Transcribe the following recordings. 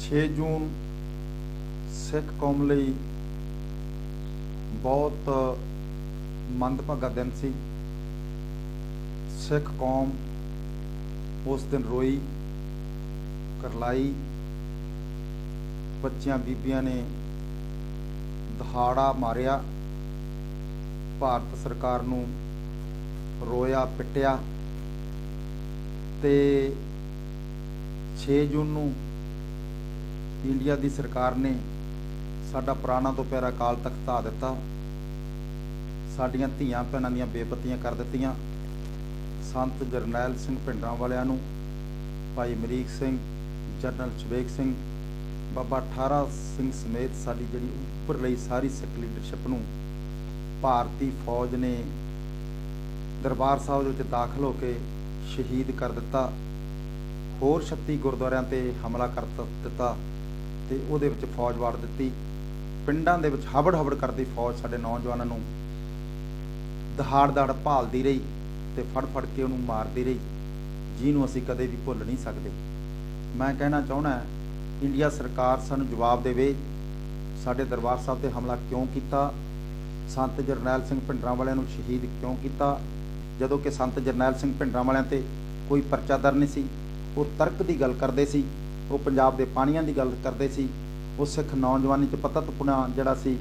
6 ਜੂਨ ਸਿੱਖ ਕੌਮ ਲਈ ਬਹੁਤ ਮੰਦਭਾਗਾ ਦਿਨ ਸੀ। ਸਿੱਖ ਕੌਮ ਉਸ ਦਿਨ ਰੋਈ, ਕਰਲਾਈ। ਬੱਚਿਆਂ ਬੀਬੀਆਂ ਨੇ ਦਹਾੜਾ ਮਾਰਿਆ, ਭਾਰਤ ਸਰਕਾਰ ਨੂੰ ਰੋਇਆ ਪਿੱਟਿਆ ਤੇ 6 ਜੂਨ ਨੂੰ ਇੰਡੀਆ ਦੀ ਸਰਕਾਰ ਨੇ ਸਾਡਾ ਪੁਰਾਣਾ ਤੋਂ ਪਿਆਰਾ ਅਕਾਲ ਤਖਤ ਢਾਹ ਦਿੱਤਾ। ਸਾਡੀਆਂ ਧੀਆਂ ਭੈਣਾਂ ਦੀਆਂ ਬੇਪਤੀਆਂ ਕਰ ਦਿੱਤੀਆਂ। ਸੰਤ ਜਰਨੈਲ ਸਿੰਘ ਭਿੰਡਰਾਂਵਾਲਿਆਂ ਨੂੰ, ਭਾਈ ਅਮਰੀਕ ਸਿੰਘ, ਜਨਰਲ ਸ਼ਵੇਕ ਸਿੰਘ, ਬਾਬਾ ਠਾਰਾ ਸਿੰਘ ਸਮੇਤ ਸਾਡੀ ਜਿਹੜੀ ਉੱਪਰਲੀ ਸਾਰੀ ਸਿੱਖ ਲੀਡਰਸ਼ਿਪ ਨੂੰ ਭਾਰਤੀ ਫੌਜ ਨੇ ਦਰਬਾਰ ਸਾਹਿਬ ਵਿੱਚ ਦਾਖਲ ਹੋ ਕੇ ਸ਼ਹੀਦ ਕਰ ਦਿੱਤਾ। ਹੋਰ 36 ਗੁਰਦੁਆਰਿਆਂ ਤੇ ਹਮਲਾ ਕਰ ਦਿੱਤਾ ਤੇ ਉਹਦੇ ਵਿੱਚ ਫੌਜ ਵਾੜ ਦਿੱਤੀ। ਪਿੰਡਾਂ ਦੇ ਵਿੱਚ ਹਬੜ ਕਰਦੀ ਫੌਜ ਸਾਡੇ ਨੌਜਵਾਨਾਂ ਨੂੰ ਦਹਾੜ ਭਾਲਦੀ ਰਹੀ ਤੇ ਫੜ ਕੇ ਉਹਨੂੰ ਮਾਰਦੀ ਰਹੀ, ਜਿਹਨੂੰ ਅਸੀਂ ਕਦੇ ਵੀ ਭੁੱਲ ਨਹੀਂ ਸਕਦੇ। ਮੈਂ ਕਹਿਣਾ ਚਾਹੁੰਦਾ, ਇੰਡੀਆ ਸਰਕਾਰ ਸਾਨੂੰ ਜਵਾਬ ਦੇਵੇ, ਸਾਡੇ ਦਰਬਾਰ ਸਾਹਿਬ ਤੇ ਹਮਲਾ ਕਿਉਂ ਕੀਤਾ, ਸੰਤ ਜਰਨੈਲ ਸਿੰਘ ਭਿੰਡਰਾਂਵਾਲਿਆਂ ਨੂੰ ਸ਼ਹੀਦ ਕਿਉਂ ਕੀਤਾ, ਜਦੋਂ ਕਿ ਸੰਤ ਜਰਨੈਲ ਸਿੰਘ ਭਿੰਡਰਾਂਵਾਲਿਆਂ ਤੇ ਕੋਈ ਪਰਚਾ ਦਰਜ ਨਹੀਂ ਸੀ। ਉਹ ਤਰਕ ਦੀ ਗੱਲ ਕਰਦੇ ਸੀ, ਉਹ ਪੰਜਾਬ ਦੇ ਪਾਣੀਆਂ ਦੀ ਗੱਲ ਕਰਦੇ ਸੀ, ਉਹ ਸਿੱਖ ਨੌਜਵਾਨੀ 'ਚ ਪਤਤਪੁਣਾ ਜਿਹੜਾ ਸੀ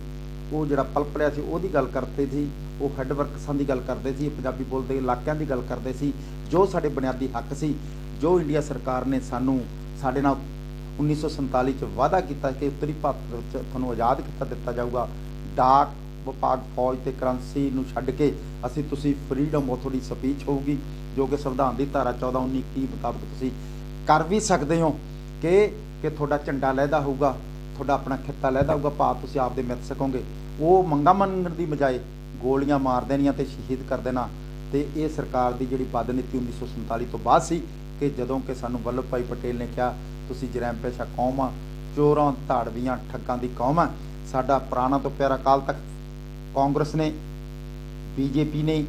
ਉਹ ਜਿਹੜਾ ਪਲਪਲਿਆ ਸੀ ਉਹਦੀ ਗੱਲ ਕਰਦੇ ਸੀ, ਉਹ ਹੈੱਡਵਰਕਸਾਂ ਦੀ ਗੱਲ ਕਰਦੇ ਸੀ, ਪੰਜਾਬੀ ਬੋਲਦੇ ਇਲਾਕਿਆਂ ਦੀ ਗੱਲ ਕਰਦੇ ਸੀ, ਜੋ ਸਾਡੇ ਬੁਨਿਆਦੀ ਹੱਕ ਸੀ, ਜੋ ਇੰਡੀਆ ਸਰਕਾਰ ਨੇ ਸਾਡੇ ਨਾਲ 1947 'ਚ ਵਾਅਦਾ ਕੀਤਾ ਕਿ ਉੱਤਰੀ ਭਾਰਤ ਵਿੱਚ ਤੁਹਾਨੂੰ ਆਜ਼ਾਦ ਦਿੱਤਾ ਜਾਊਗਾ। ਡਾਕ ਵਿਭਾਗ, ਫੌਜ ਤੇ ਕਰੰਸੀ ਨੂੰ ਛੱਡ ਕੇ ਤੁਸੀਂ ਫਰੀਡਮ ਆਫ ਤੁਹਾਡੀ ਸਪੀਚ ਹੋਊਗੀ, ਜੋ ਕਿ ਸੰਵਿਧਾਨ ਦੀ ਧਾਰਾ 14, 19, 21 ਮੁਤਾਬਕ ਤੁਸੀਂ ਕਰ ਵੀ ਸਕਦੇ ਹੋ ਕਿ ਤੁਹਾਡਾ ਝੰਡਾ ਲਹਿਦਾ ਹੋਊਗਾ, ਤੁਹਾਡਾ ਆਪਣਾ ਖਿੱਤਾ ਲਹਿਦਾ ਹੋਊਗਾ, ਭਾਵ ਤੁਸੀਂ ਆਪਦੇ ਮਿੱਥ ਸਕੋਗੇ। ਉਹ ਮੰਗਾਂ ਮੰਗਣ ਦੀ ਬਜਾਏ ਗੋਲੀਆਂ ਮਾਰ ਦੇਣੀਆਂ ਤੇ ਸ਼ਹੀਦ ਕਰ ਦੇਣਾ। ਤੇ ਇਹ ਸਰਕਾਰ ਦੀ ਜਿਹੜੀ ਬਦਨੀਤੀ 1947 ਤੋਂ ਬਾਅਦ ਸੀ ਕਿ ਜਦੋਂ ਕਿ ਸਾਨੂੰ ਵੱਲਭ ਭਾਈ ਪਟੇਲ ਨੇ ਕਿਹਾ ਤੁਸੀਂ ਜਰੈਮ ਪੇਸ਼ਾ ਕੌਮ ਆ, ਚੋਰਾਂ ਧਾੜਵੀਆਂ ਠੱਗਾਂ ਦੀ ਕੌਮ ਆ। ਸਾਡਾ ਪੁਰਾਣਾ ਤੋਂ ਪਿਆਰਾ ਅਕਾਲ ਤਖਤ ਕਾਂਗਰਸ ਨੇ, ਬੀਜੇਪੀ ਨੇ,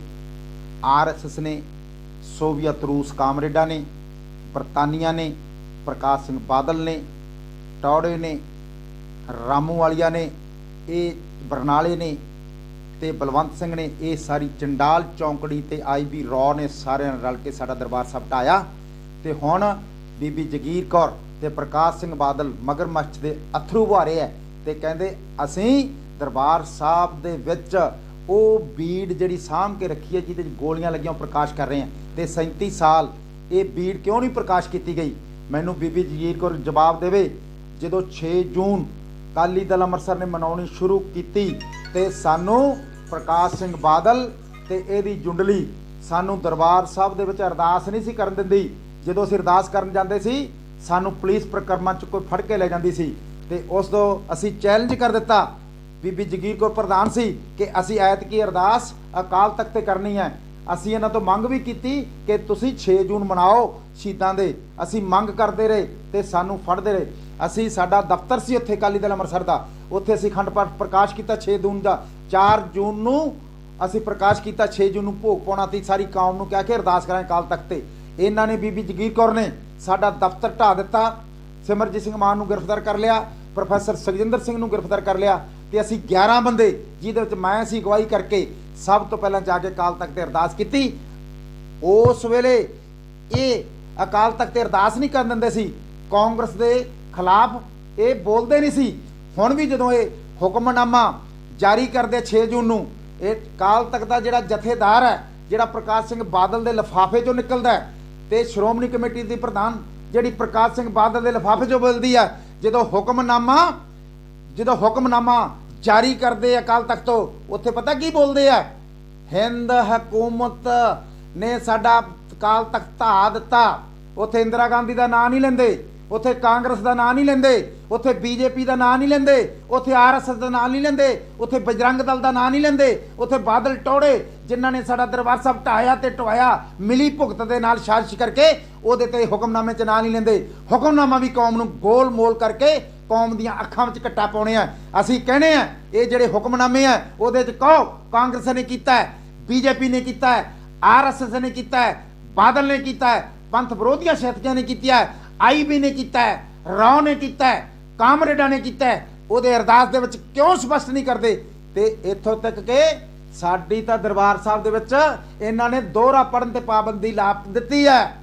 ਆਰਐਸਐਸ ਨੇ, ਸੋਵੀਅਤ ਰੂਸ ਕਾਮਰੇਡਾਂ ਨੇ, ਬਰਤਾਨੀਆ ਨੇ, ਪ੍ਰਕਾਸ਼ ਸਿੰਘ ਬਾਦਲ ਨੇ, ਟੌੜੇ ਨੇ, ਰਾਮੂਵਾਲੀਆ ਨੇ, ਇਹ ਬਰਨਾਲੇ ਨੇ ਤੇ ਬਲਵੰਤ ਸਿੰਘ ਨੇ, ਇਹ ਸਾਰੀ ਚੰਡਾਲ ਚੌਂਕੜੀ ਤੇ IB ਰੌ ਨੇ ਸਾਰਿਆਂ ਨੇ ਰਲ ਕੇ ਸਾਡਾ ਦਰਬਾਰ ਸਾਹਿਬ ਢਾਇਆ। ਤੇ ਹੁਣ ਬੀਬੀ ਜਗੀਰ ਕੌਰ ਤੇ ਪ੍ਰਕਾਸ਼ ਸਿੰਘ ਬਾਦਲ ਮਗਰਮੱਛ ਦੇ ਅਥਰੂ ਵਹਾਰੇ ਹੈ ਤੇ ਕਹਿੰਦੇ ਅਸੀਂ ਦਰਬਾਰ ਸਾਹਿਬ ਦੇ ਵਿੱਚ ਉਹ ਬੀੜ ਜਿਹੜੀ ਸਾਂਭ ਕੇ ਰੱਖੀ ਹੈ ਜਿਹਦੇ 'ਚ ਗੋਲੀਆਂ ਲੱਗੀਆਂ ਉਹ ਪ੍ਰਕਾਸ਼ ਕਰ ਰਹੇ ਹਾਂ। ਤੇ 37 ਸਾਲ ਇਹ ਬੀੜ ਕਿਉਂ ਨਹੀਂ ਪ੍ਰਕਾਸ਼ ਕੀਤੀ ਗਈ? ਮੈਨੂੰ ਬੀਬੀ ਜਗੀਰ ਕੌਰ ਜਵਾਬ ਦੇਵੇ। ਜਦੋਂ 6 ਜੂਨ ਅਕਾਲੀ ਦਲ ਅੰਮ੍ਰਿਤਸਰ ਨੇ ਮਨਾਉਣੀ ਸ਼ੁਰੂ ਕੀਤੀ ਤੇ ਸਾਨੂੰ ਪ੍ਰਕਾਸ਼ ਸਿੰਘ ਬਾਦਲ ਤੇ ਇਹਦੀ ਜੁੰਡਲੀ ਸਾਨੂੰ ਦਰਬਾਰ ਸਾਹਿਬ ਦੇ ਵਿੱਚ ਅਰਦਾਸ ਨਹੀਂ ਸੀ ਕਰਨ ਦਿੰਦੀ। ਜਦੋਂ ਅਸੀਂ ਅਰਦਾਸ ਕਰਨ ਜਾਂਦੇ ਸੀ ਸਾਨੂੰ ਪੁਲਿਸ ਪ੍ਰਕਰਮਾਂ 'ਚ ਕੋਈ ਫੜ ਕੇ ਲੈ ਜਾਂਦੀ ਸੀ ਤੇ ਉਸ ਤੋਂ ਅਸੀਂ ਚੈਲੰਜ ਕਰ ਦਿੱਤਾ। ਬੀਬੀ ਜਗੀਰ ਕੌਰ ਪ੍ਰਧਾਨ ਸੀ ਕਿ ਅਸੀਂ ਐਤਕੀ ਅਰਦਾਸ ਅਕਾਲ ਤਖਤ ਤੇ ਕਰਨੀ ਹੈ। ਅਸੀਂ ਇਹਨਾਂ ਤੋਂ ਮੰਗ ਵੀ ਕੀਤੀ ਕਿ ਤੁਸੀਂ 6 ਜੂਨ ਮਨਾਓ ਸ਼ਹੀਦਾਂ ਦੇ। ਅਸੀਂ ਮੰਗ ਕਰਦੇ ਰਹੇ ਤੇ ਸਾਨੂੰ ਫੜਦੇ ਰਹੇ। ਅਸੀਂ ਸਾਡਾ ਦਫ਼ਤਰ ਸੀ ਉੱਥੇ ਅਕਾਲੀ ਦਲ ਅੰਮ੍ਰਿਤਸਰ ਦਾ, ਉੱਥੇ ਅਸੀਂ ਅਖੰਡ ਪਾਠ ਪ੍ਰਕਾਸ਼ ਕੀਤਾ 6 ਜੂਨ ਦਾ। 4 ਜੂਨ ਨੂੰ ਅਸੀਂ ਪ੍ਰਕਾਸ਼ ਕੀਤਾ, 6 ਜੂਨ ਨੂੰ ਭੋਗ ਪਾਉਣਾ ਤੀ। ਸਾਰੀ ਕੌਮ ਨੂੰ ਕਹਿ ਕੇ ਅਰਦਾਸ ਕਰਾਂ ਅਕਾਲ ਤਖਤ ਤੇ। ਇਹਨਾਂ ਨੇ ਬੀਬੀ ਜਗੀਰ ਕੌਰ ਨੇ ਸਾਡਾ ਦਫ਼ਤਰ ਢਾਹ ਦਿੱਤਾ। ਸਿਮਰਜੀਤ ਸਿੰਘ ਮਾਨ ਨੂੰ ਗ੍ਰਿਫਤਾਰ ਕਰ ਲਿਆ, ਪ੍ਰੋਫੈਸਰ ਸੁਖਜਿੰਦਰ ਸਿੰਘ ਨੂੰ ਗ੍ਰਿਫਤਾਰ ਕਰ ਲਿਆ ਤੇ ਅਸੀਂ 11 ਬੰਦੇ, ਜਿਹਦੇ ਵਿੱਚ ਮੈਂ ਅਸੀਂ ਅਗਵਾਈ ਕਰਕੇ ਸਭ ਤੋਂ ਪਹਿਲਾਂ ਜਾ ਕੇ ਅਕਾਲ ਤਖਤ ਤੇ ਅਰਦਾਸ ਕੀਤੀ। ਉਸ ਵੇਲੇ ਇਹ ਅਕਾਲ ਤਖਤ ਤੇ ਅਰਦਾਸ ਨਹੀਂ ਕਰਨ ਦਿੰਦੇ ਸੀ, ਕਾਂਗਰਸ ਦੇ ਖਿਲਾਫ ਇਹ ਬੋਲਦੇ ਨਹੀਂ ਸੀ। ਹੁਣ ਵੀ ਜਦੋਂ ਇਹ ਹੁਕਮਨਾਮਾ ਜਾਰੀ ਕਰਦੇ 6 ਜੂਨ ਨੂੰ, ਇਹ ਅਕਾਲ ਤਖਤ ਦਾ ਜਿਹੜਾ ਜਥੇਦਾਰ ਹੈ, ਜਿਹੜਾ ਪ੍ਰਕਾਸ਼ ਸਿੰਘ ਬਾਦਲ ਦੇ ਲਿਫਾਫੇ 'ਚੋਂ ਨਿਕਲਦਾ ਤੇ ਸ਼੍ਰੋਮਣੀ ਕਮੇਟੀ ਦੀ ਪ੍ਰਧਾਨ ਜਿਹੜੀ ਪ੍ਰਕਾਸ਼ ਸਿੰਘ ਬਾਦਲ ਦੇ ਲਿਫਾਫੇ 'ਚੋਂ ਬੋਲਦੀ ਹੈ, ਜਦੋਂ ਹੁਕਮਨਾਮਾ ਜਾਰੀ ਕਰਦੇ ਅਕਾਲ ਤਖਤ ਤੋਂ, ਉੱਥੇ ਪਤਾ ਕੀ ਬੋਲਦੇ ਆ? ਹਿੰਦ ਹਕੂਮਤ ਨੇ ਸਾਡਾ ਅਕਾਲ ਤਖਤ ਢਾਹ ਦਿੱਤਾ। ਉੱਥੇ ਇੰਦਰਾ ਗਾਂਧੀ ਦਾ ਨਾਂ ਨਹੀਂ ਲੈਂਦੇ, ਉੱਥੇ ਕਾਂਗਰਸ ਦਾ ਨਾਂ ਨਹੀਂ ਲੈਂਦੇ, ਉੱਥੇ BJP ਦਾ ਨਾਂ ਨਹੀਂ ਲੈਂਦੇ, ਉੱਥੇ RSS ਦਾ ਨਾਂ ਨਹੀਂ ਲੈਂਦੇ, ਉੱਥੇ ਬਜਰੰਗ ਦਲ ਦਾ ਨਾਂ ਨਹੀਂ ਲੈਂਦੇ, ਉੱਥੇ ਬਾਦਲ ਟੌੜੇ ਜਿਨ੍ਹਾਂ ਨੇ ਸਾਡਾ ਦਰਬਾਰ ਸਾਹਿਬ ਢਾਇਆ ਤੇ ਢਵਾਇਆ ਮਿਲੀ ਭੁਗਤ ਦੇ ਨਾਲ ਸਾਜ਼ਿਸ਼ ਕਰਕੇ, ਉਹਦੇ ਤੇ ਹੁਕਮਨਾਮੇ 'ਚ ਨਾਂ ਨਹੀਂ ਲੈਂਦੇ। ਹੁਕਮਨਾਮਾ ਵੀ ਕੌਮ ਨੂੰ ਗੋਲ ਮੋਲ ਕਰਕੇ ਕੌਮ ਦੀਆਂ ਅੱਖਾਂ ਵਿੱਚ ਘੱਟਾ ਪਾਉਣੇ ਆ। ਅਸੀਂ ਕਹਿੰਦੇ ਆ ਇਹ ਜਿਹੜੇ ਹੁਕਮਨਾਮੇ ਆ ਉਹਦੇ 'ਚ ਕਹੋ ਕਾਂਗਰਸ ਨੇ ਕੀਤਾ ਹੈ, BJP ਨੇ ਕੀਤਾ ਹੈ, RSS ਨੇ ਕੀਤਾ ਹੈ, ਬਾਦਲ ਨੇ ਕੀਤਾ ਹੈ, ਪੰਥ ਵਿਰੋਧੀਆਂ ਸ਼ਕਤੀਆਂ ਨੇ ਕੀਤਾ ਹੈ, IB ਨੇ ਕੀਤਾ ਹੈ, ਰਾਓ ਨੇ ਕੀਤਾ ਹੈ, ਕਾਮਰੇਡਾਂ ਨੇ ਕੀਤਾ ਹੈ, ਉਹਦੇ ਅਰਦਾਸ ਦੇ ਵਿੱਚ ਕਿਉਂ ਸਪਸ਼ਟ ਨਹੀਂ ਕਰਦੇ? ਤੇ ਇੱਥੋਂ ਤੱਕ ਕਿ ਸਾਡੀ ਤਾਂ ਦਰਬਾਰ ਸਾਹਿਬ ਦੇ ਵਿੱਚ ਇਹਨਾਂ ਨੇ ਦੋਹਰਾ ਪੜਨ ਤੇ ਪਾਬੰਦੀ ਲਾ ਦਿੱਤੀ ਹੈ।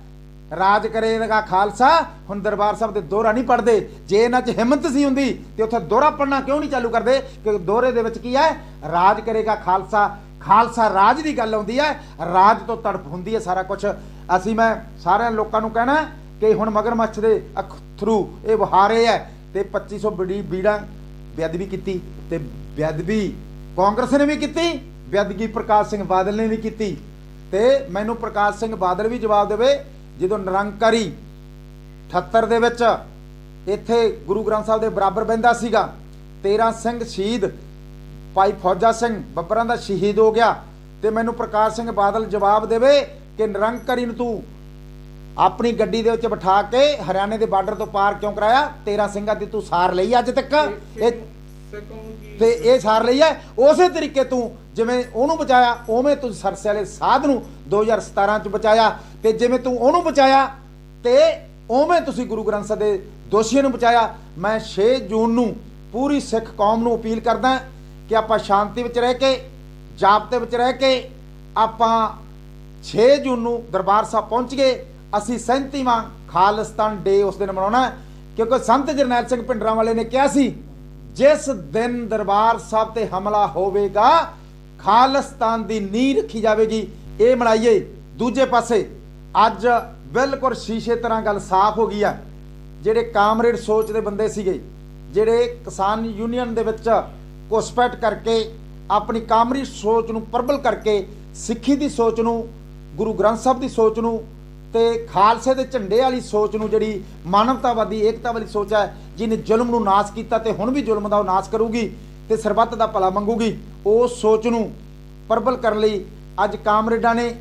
ਰਾਜ ਕਰੇਗਾ ਖਾਲਸਾ, ਹੁਣ ਦਰਬਾਰ ਸਾਹਿਬ ਦੇ ਦੋਹਰਾ ਨਹੀਂ ਪੜਦੇ। ਜੇ ਇਹਨਾਂ 'ਚ ਹਿੰਮਤ ਸੀ ਹੁੰਦੀ ਤੇ ਉੱਥੇ ਦੋਹਰਾ ਪੜਨਾ ਕਿਉਂ ਨਹੀਂ ਚਾਲੂ ਕਰਦੇ? ਕਿ ਦੋਹਰੇ ਦੇ ਵਿੱਚ ਕੀ ਹੈ? ਰਾਜ ਕਰੇਗਾ ਖਾਲਸਾ, ਖਾਲਸਾ ਰਾਜ ਦੀ ਗੱਲ ਆਉਂਦੀ ਹੈ, ਰਾਜ ਤੋਂ ਤੜਪ ਹੁੰਦੀ ਹੈ ਸਾਰਾ ਕੁਝ। ਅਸੀਂ ਮੈਂ ਸਾਰਿਆਂ ਲੋਕਾਂ ਨੂੰ ਕਹਿਣਾ ਕਿ ਹੁਣ ਮਗਰਮੱਛ ਦੇ ਥਰੂ ਇਹ ਵਹਾਰੇ ਹੈ ਤੇ 2500 ਬੀੜਾਂ ਬੇਅਦਬੀ ਕੀਤੀ ਤੇ ਬੇਅਦਬੀ ਕਾਂਗਰਸ ਨੇ ਵੀ ਕੀਤੀ, ਬੇਅਦਬੀ ਪ੍ਰਕਾਸ਼ ਸਿੰਘ ਬਾਦਲ ਨੇ ਵੀ ਕੀਤੀ। ਤੇ ਮੈਨੂੰ ਪ੍ਰਕਾਸ਼ ਸਿੰਘ ਬਾਦਲ ਵੀ ਜਵਾਬ ਦੇਵੇ, ਜਦੋਂ ਨਿਰੰਕਾਰੀ 78 ਦੇ ਵਿੱਚ ਇੱਥੇ ਗੁਰੂ ਗ੍ਰੰਥ ਸਾਹਿਬ ਦੇ ਬਰਾਬਰ ਬਹਿੰਦਾ ਸੀਗਾ, 13 ਸਿੰਘ ਸ਼ਹੀਦ, ਭਾਈ ਫੌਜਾ ਸਿੰਘ ਬੱਬਰਾਂ ਦਾ ਸ਼ਹੀਦ ਹੋ ਗਿਆ, ਤੇ ਮੈਨੂੰ ਪ੍ਰਕਾਸ਼ ਸਿੰਘ ਬਾਦਲ ਜਵਾਬ ਦੇਵੇ ਕਿ ਨਿਰੰਕਾਰੀ ਨੂੰ ਤੂੰ ਆਪਣੀ ਗੱਡੀ ਦੇ ਵਿੱਚ ਬਿਠਾ ਕੇ ਹਰਿਆਣੇ ਦੇ ਬਾਰਡਰ ਤੋਂ ਪਾਰ ਕਿਉਂ ਕਰਾਇਆ? 13 ਸਿੰਘਾਂ ਦੀ ਤੂੰ ਸਾਰ ਲਈ ਅੱਜ ਤੱਕ, ਤੇ ਇਹ ਸਾਰ ਲਈ ਹੈ। ਉਸੇ ਤਰੀਕੇ ਤੂੰ ਜਿਵੇਂ ਉਹਨੂੰ ਬਚਾਇਆ ਉਵੇਂ ਤੂੰ ਸਰਸੇ ਵਾਲੇ ਸਾਧ ਨੂੰ 2017 ਚ ਬਚਾਇਆ, ਤੇ ਜਿਵੇਂ ਤੂੰ ਉਹਨੂੰ ਬਚਾਇਆ ਤੇ ਉਵੇਂ ਤੁਸੀਂ ਗੁਰੂ ਗ੍ਰੰਥ ਸਾਹਿਬ ਦੇ ਦੋਸ਼ੀਆਂ ਨੂੰ ਬਚਾਇਆ। ਮੈਂ 6 ਜੂਨ ਨੂੰ ਪੂਰੀ ਸਿੱਖ ਕੌਮ ਨੂੰ ਅਪੀਲ ਕਰਦਾ ਕਿ ਆਪਾਂ ਸ਼ਾਂਤੀ ਵਿੱਚ ਰਹਿ ਕੇ, ਜਾਬਤੇ ਵਿੱਚ ਰਹਿ ਕੇ ਆਪਾਂ 6 ਜੂਨ ਨੂੰ ਦਰਬਾਰ ਸਾਹਿਬ ਪਹੁੰਚ ਗਏ। ਅਸੀਂ 37ਵਾਂ ਖਾਲਿਸਤਾਨ ਡੇ ਉਸ ਦਿਨ ਮਨਾਉਣਾ, ਕਿਉਂਕਿ ਸੰਤ ਜਰਨੈਲ ਸਿੰਘ ਭਿੰਡਰਾਂਵਾਲੇ ਨੇ ਕਿਹਾ ਸੀ ਜਿਸ ਦਿਨ ਦਰਬਾਰ ਸਾਹਿਬ ਤੇ ਹਮਲਾ ਹੋਵੇਗਾ ਖਾਲਿਸਤਾਨ ਦੀ ਨੀਂਹ ਰੱਖੀ ਜਾਵੇਗੀ, ਇਹ ਮਨਾਈਏ। ਦੂਜੇ ਪਾਸੇ ਅੱਜ ਬਿਲਕੁਲ ਸ਼ੀਸ਼ੇ ਤਰ੍ਹਾਂ ਗੱਲ ਸਾਫ਼ ਹੋ ਗਈ ਆ। ਜਿਹੜੇ ਕਾਮਰੇਡ ਸੋਚ ਦੇ ਬੰਦੇ ਸੀਗੇ, ਜਿਹੜੇ ਕਿਸਾਨ ਯੂਨੀਅਨ ਦੇ ਵਿੱਚ ਘੁਸਪੈਠ ਕਰਕੇ ਆਪਣੀ ਕਾਮਰੀ ਸੋਚ ਨੂੰ ਪ੍ਰਬਲ ਕਰਕੇ ਸਿੱਖੀ ਦੀ ਸੋਚ ਨੂੰ, ਗੁਰੂ ਗ੍ਰੰਥ ਸਾਹਿਬ ਦੀ ਸੋਚ ਨੂੰ ਤੇ ਖਾਲਸੇ ਦੇ ਝੰਡੇ ਵਾਲੀ ਸੋਚ ਨੂੰ, ਜਿਹੜੀ ਮਾਨਵਤਾਵਾਦੀ ਏਕਤਾ ਵਾਲੀ ਸੋਚ ਹੈ, ਜਿਹਨੇ ਜ਼ੁਲਮ ਨੂੰ ਨਾਸ਼ ਕੀਤਾ ਤੇ ਹੁਣ ਵੀ ਜ਼ੁਲਮ ਦਾ ਉਹ ਨਾਸ਼ ਕਰੂਗੀ ਤੇ ਸਰਬੱਤ ਦਾ ਭਲਾ ਮੰਗੂਗੀ, ਉਸ ਸੋਚ ਨੂੰ ਪ੍ਰਬਲ ਕਰਨ ਲਈ ਅੱਜ ਕਾਮਰੇਡਾਂ ਨੇ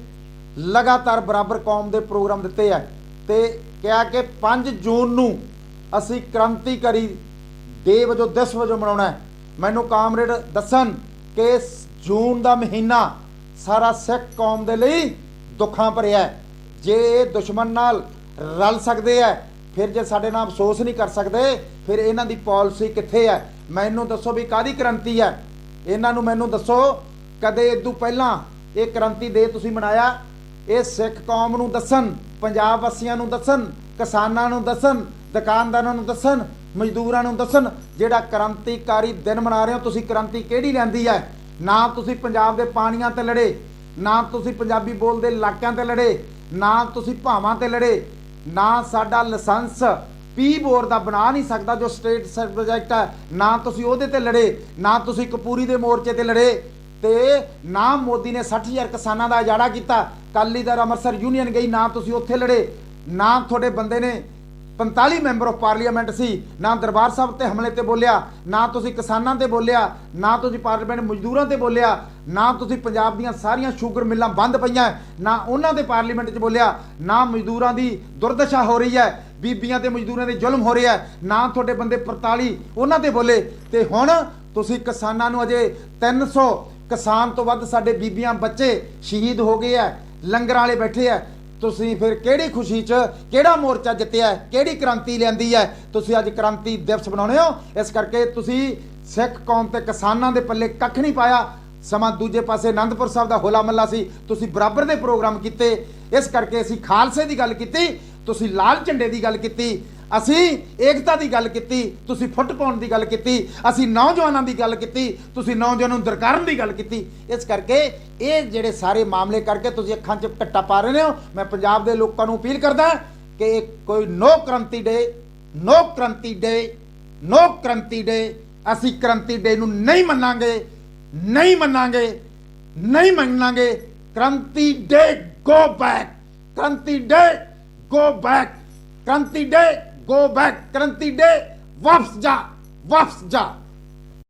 ਲਗਾਤਾਰ ਬਰਾਬਰ ਕੌਮ ਦੇ ਪ੍ਰੋਗਰਾਮ ਦਿੱਤੇ ਹੈ ਤੇ ਕਿਹਾ ਕਿ 5 ਜੂਨ ਨੂੰ ਅਸੀਂ ਕ੍ਰਾਂਤੀਕਾਰੀ ਡੇ ਵਜੋਂ ਦਿਵਸ ਵਜੋਂ ਮਨਾਉਣਾ ਹੈ। ਮੈਨੂੰ ਕਾਮਰੇਡ ਦੱਸਣ ਕਿ ਜੂਨ ਦਾ ਮਹੀਨਾ ਸਾਰਾ ਸਿੱਖ ਕੌਮ ਦੇ ਲਈ ਦੁੱਖਾਂ ਭਰਿਆ ਹੈ। ਜੇ ਇਹ ਦੁਸ਼ਮਣ ਨਾਲ ਰਲ ਸਕਦੇ ਹੈ, ਫਿਰ ਜੇ ਸਾਡੇ ਨਾਲ ਅਫਸੋਸ ਨਹੀਂ ਕਰ ਸਕਦੇ, ਫਿਰ ਇਹਨਾਂ ਦੀ ਪਾਲਿਸੀ ਕਿੱਥੇ ਹੈ? ਮੈਨੂੰ ਦੱਸੋ ਵੀ ਕਾਹਦੀ ਕ੍ਰਾਂਤੀ ਹੈ? ਇਹਨਾਂ ਨੂੰ ਮੈਨੂੰ ਦੱਸੋ ਕਦੇ ਇਦੋਂ ਪਹਿਲਾਂ ਇਹ ਕ੍ਰਾਂਤੀ ਡੇ ਤੁਸੀਂ ਮਨਾਇਆ? ਇਹ ਸਿੱਖ ਕੌਮ ਨੂੰ ਦੱਸਣ, ਪੰਜਾਬ ਵਾਸੀਆਂ ਨੂੰ ਦੱਸਣ, ਕਿਸਾਨਾਂ ਨੂੰ ਦੱਸਣ, ਦੁਕਾਨਦਾਰਾਂ ਨੂੰ ਦੱਸਣ, ਮਜ਼ਦੂਰਾਂ ਨੂੰ ਦੱਸਣ, ਜਿਹੜਾ ਕ੍ਰਾਂਤੀਕਾਰੀ ਦਿਨ ਮਨਾ ਰਹੇ ਹੋ ਤੁਸੀਂ, ਕ੍ਰਾਂਤੀ ਕਿਹੜੀ ਲੈਂਦੀ ਹੈ? ਨਾ ਤੁਸੀਂ ਪੰਜਾਬ ਦੇ ਪਾਣੀਆਂ ਤੇ ਲੜੇ, ਨਾ ਤੁਸੀਂ ਪੰਜਾਬੀ ਬੋਲਦੇ ਇਲਾਕਿਆਂ ਤੇ ਲੜੇ, ਨਾ ਤੁਸੀਂ ਭਾਵਾਂ ਤੇ ਲੜੇ, ਨਾ ਸਾਡਾ ਲਾਇਸੈਂਸ ਪੀ ਬੋਰ ਦਾ ਬਣਾ ਨਹੀਂ ਸਕਦਾ ਜੋ ਸਟੇਟ ਸਬਜੈਕਟ ਹੈ, ਨਾ ਤੁਸੀਂ ਉਹਦੇ ਤੇ ਲੜੇ, ਨਾ ਤੁਸੀਂ ਕਪੂਰੀ ਦੇ ਮੋਰਚੇ ਤੇ ਲੜੇ, ਤੇ ਨਾ ਮੋਦੀ ਨੇ 60,000 ਕਿਸਾਨਾਂ ਦਾ ਉਜਾੜਾ ਕੀਤਾ। ਅਕਾਲੀ ਦਲ ਅੰਮ੍ਰਿਤਸਰ ਯੂਨੀਅਨ ਗਈ, ਨਾ ਤੁਸੀਂ ਉੱਥੇ ਲੜੇ, ਨਾ ਤੁਹਾਡੇ ਬੰਦੇ ਨੇ 45 ਮੈਂਬਰ ਆਫ ਪਾਰਲੀਮੈਂਟ ਸੀ, ਨਾ ਦਰਬਾਰ ਸਾਹਿਬ ਤੇ ਹਮਲੇ ਤੇ ਬੋਲਿਆ, ਨਾ ਤੁਸੀਂ ਕਿਸਾਨਾਂ ਤੇ ਬੋਲਿਆ, ਨਾ ਤੁਸੀਂ ਪਾਰਲੀਮੈਂਟ ਮਜ਼ਦੂਰਾਂ ਤੇ ਬੋਲਿਆ, ਨਾ ਤੁਸੀਂ ਪੰਜਾਬ ਦੀਆਂ ਸਾਰੀਆਂ ਸ਼ੂਗਰ ਮਿੱਲਾਂ ਬੰਦ ਪਈਆਂ ਨਾ ਉਹਨਾਂ ਦੇ ਪਾਰਲੀਮੈਂਟ 'ਚ ਬੋਲਿਆ, ਨਾ ਮਜ਼ਦੂਰਾਂ ਦੀ ਦੁਰਦਸ਼ਾ ਹੋ ਰਹੀ ਹੈ, ਬੀਬੀਆਂ ਤੇ ਮਜ਼ਦੂਰਾਂ ਦੇ ਜ਼ੁਲਮ ਹੋ ਰਿਹਾ, ਨਾ ਤੁਹਾਡੇ ਬੰਦੇ 45 ਉਹਨਾਂ ਤੇ ਬੋਲੇ। ਤੇ ਹੁਣ ਤੁਸੀਂ ਕਿਸਾਨਾਂ ਨੂੰ, ਅਜੇ 300 ਕਿਸਾਨ ਤੋਂ ਵੱਧ ਸਾਡੇ ਬੀਬੀਆਂ ਬੱਚੇ ਸ਼ਹੀਦ ਹੋ ਗਏ ਆ, ਲੰਗਰਾਂ ਵਾਲੇ ਬੈਠੇ ਆ, ਤੁਸੀਂ ਫਿਰ ਕਿਹੜੀ ਖੁਸ਼ੀ 'ਚ ਕਿਹੜਾ ਮੋਰਚਾ ਜਿੱਤਿਆ, ਕਿਹੜੀ ਕ੍ਰਾਂਤੀ ਲਿਆਂਦੀ ਹੈ? ਤੁਸੀਂ ਅੱਜ ਕ੍ਰਾਂਤੀ ਦਿਵਸ ਬਣਾਉਣੇ ਹੋ, ਇਸ ਕਰਕੇ ਤੁਸੀਂ ਸਿੱਖ ਕੌਮ ਤੇ ਕਿਸਾਨਾਂ ਦੇ ਪੱਲੇ ਕੱਖ ਨਹੀਂ ਪਾਇਆ। ਸਮਾਂ ਦੂਜੇ ਪਾਸੇ ਅਨੰਦਪੁਰ ਸਾਹਿਬ ਦਾ ਹੋਲਾ ਮੱਲਾ ਸੀ, ਤੁਸੀਂ ਬਰਾਬਰ ਦੇ ਪ੍ਰੋਗਰਾਮ ਕੀਤੇ, ਇਸ ਕਰਕੇ ਅਸੀਂ ਖਾਲਸੇ ਦੀ ਗੱਲ ਕੀਤੀ, ਤੁਸੀਂ ਲਾਲ ਝੰਡੇ ਦੀ ਗੱਲ ਕੀਤੀ, ਅਸੀਂ ਏਕਤਾ ਦੀ ਗੱਲ ਕੀਤੀ, ਤੁਸੀਂ ਫੁੱਟ ਪਾਉਣ ਦੀ ਗੱਲ ਕੀਤੀ, ਅਸੀਂ ਨੌਜਵਾਨਾਂ ਦੀ ਗੱਲ ਕੀਤੀ, ਤੁਸੀਂ ਨੌਜਵਾਨਾਂ ਨੂੰ ਦਰਕਾਰਨ ਦੀ ਗੱਲ ਕੀਤੀ। ਇਸ ਕਰਕੇ ਇਹ ਜਿਹੜੇ ਸਾਰੇ ਮਾਮਲੇ ਕਰਕੇ ਤੁਸੀਂ ਅੱਖਾਂ 'ਚ ਘੱਟਾ ਪਾ ਰਹੇ ਹੋ। ਮੈਂ ਪੰਜਾਬ ਦੇ ਲੋਕਾਂ ਨੂੰ ਅਪੀਲ ਕਰਦਾ ਕਿ ਕੋਈ ਨੋ ਕ੍ਰਾਂਤੀ ਡੇ, ਨੋ ਕ੍ਰਾਂਤੀ ਡੇ, ਨੋ ਕ੍ਰਾਂਤੀ ਡੇ। ਅਸੀਂ ਕ੍ਰਾਂਤੀ ਡੇ ਨੂੰ ਨਹੀਂ ਮੰਨਾਂਗੇ, ਨਹੀਂ ਮੰਨਾਂਗੇ, ਨਹੀਂ ਮੰਨਾਂਗੇ। ਕ੍ਰਾਂਤੀ ਡੇ ਗੋ ਬੈਕ, ਕ੍ਰਾਂਤੀ ਡੇ ਗੋ ਬੈਕ, ਕ੍ਰਾਂਤੀ ਡੇ गो बैक, क्रांति डे वापस जा, वापस जा।